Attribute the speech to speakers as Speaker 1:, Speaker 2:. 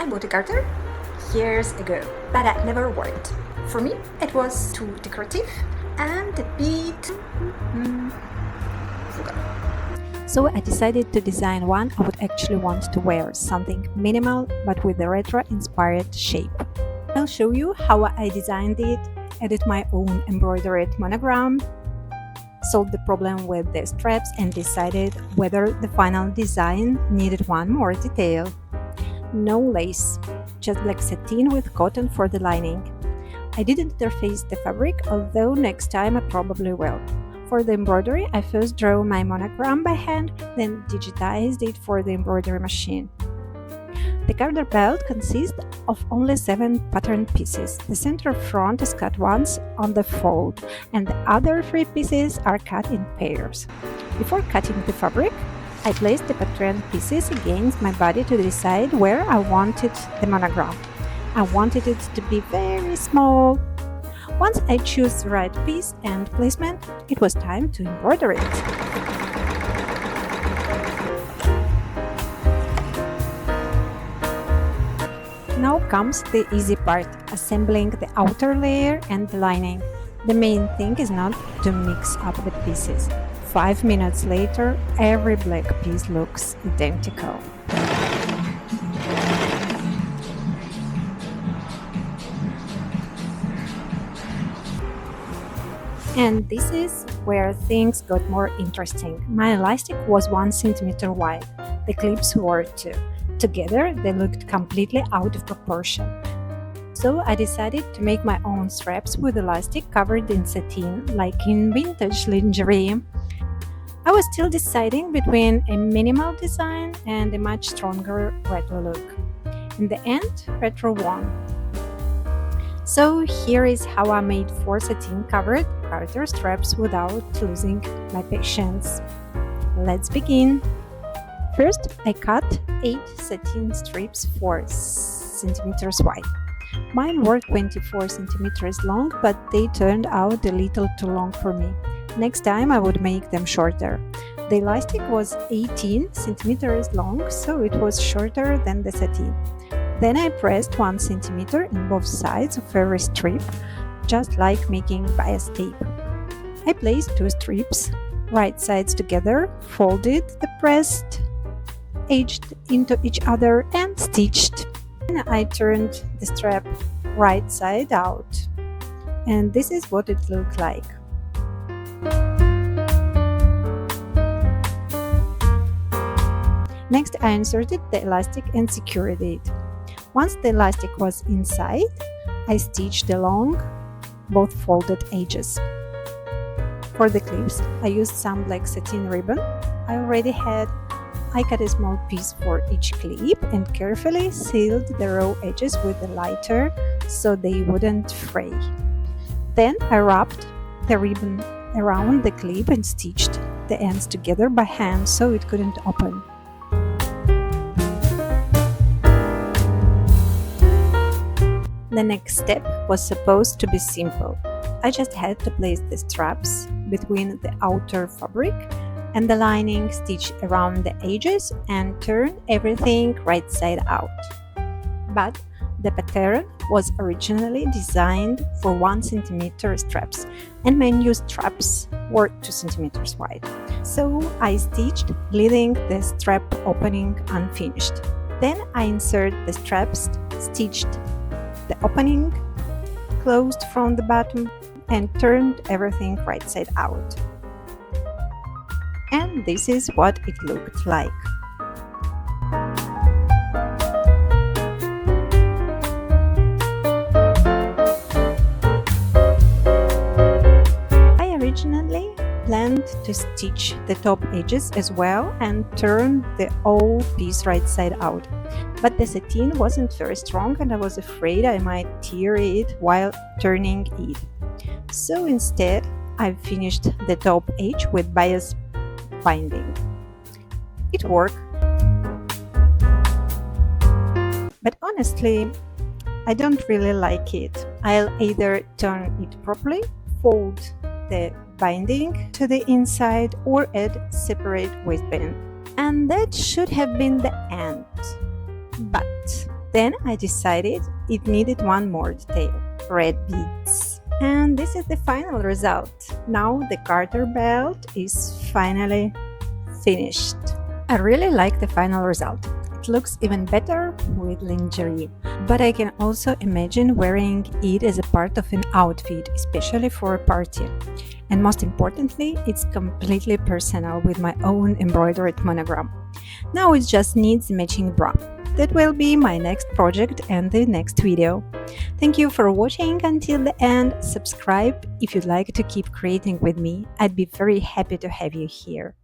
Speaker 1: I bought a garter years ago, but it never worked. For me, it was too decorative and a bit vulgar.
Speaker 2: So I decided to design one I would actually want to wear, something minimal but with a retro-inspired shape. I'll show you how I designed it, added my own embroidered monogram, solved the problem with the straps and decided whether the final design needed one more detail. No lace, just black satin with cotton for the lining. I didn't interface the fabric, although next time I probably will. For the embroidery, I first drew my monogram by hand, then digitized it for the embroidery machine. The Garter belt consists of only 7 pattern pieces. The center front is cut once on the fold, and the other 3 pieces are cut in pairs. Before cutting the fabric, I placed the pattern pieces against my body to decide where I wanted the monogram. I wanted it to be very small. Once I chose the right piece and placement, it was time to embroider it. Now comes the easy part, assembling the outer layer and the lining. The main thing is not to mix up the pieces. 5 minutes later, every black piece looks identical. And this is where things got more interesting. My elastic was 1 centimeter wide. The clips were 2. Together, they looked completely out of proportion. So I decided to make my own straps with elastic covered in satin, like in vintage lingerie. I was still deciding between a minimal design and a much stronger retro look. In the end, retro won. So here is how I made 4 satin-covered garter straps without losing my patience. Let's begin. First, I cut 8 satin strips 4 centimeters wide. Mine were 24 centimeters long, but they turned out a little too long for me. Next time I would make them shorter. The elastic was 18 centimeters long, so it was shorter than the satin. Then I pressed 1 centimeter in both sides of every strip, just like making bias tape. I placed 2 strips, right sides together, folded the pressed edged into each other and stitched. Then I turned the strap right side out. And this is what it looked like. Next, I inserted the elastic and secured it. Once the elastic was inside, I stitched along both folded edges. For the clips, I used some black satin ribbon I already had. I cut a small piece for each clip and carefully sealed the raw edges with the lighter so they wouldn't fray. Then I wrapped the ribbon around the clip and stitched the ends together by hand so it couldn't open. The next step was supposed to be simple. I just had to place the straps between the outer fabric and the lining, stitch around the edges and turn everything right side out. But the pattern was originally designed for 1 centimeter straps and my new straps were 2 centimeters wide. So I stitched, leaving the strap opening unfinished. Then I inserted the straps, stitched the opening, closed from the bottom and turned everything right side out. And this is what it looked like. I originally planned to stitch the top edges as well and turn the whole piece right side out. But the satin wasn't very strong and I was afraid I might tear it while turning it. So instead, I finished the top edge with bias binding. It worked. But honestly, I don't really like it. I'll either turn it properly, fold the binding to the inside or add separate waistband. And that should have been the end. But Then I decided it needed one more detail, red beads. And this is the final result. Now the garter belt is finally finished. I really like the final result. It looks even better with lingerie, but I can also imagine wearing it as a part of an outfit, especially for a party. And most importantly, it's completely personal with my own embroidered monogram. Now it just needs a matching bra. That will be my next project and the next video. Thank you for watching until the end. Subscribe if you'd like to keep creating with me. I'd be very happy to have you here.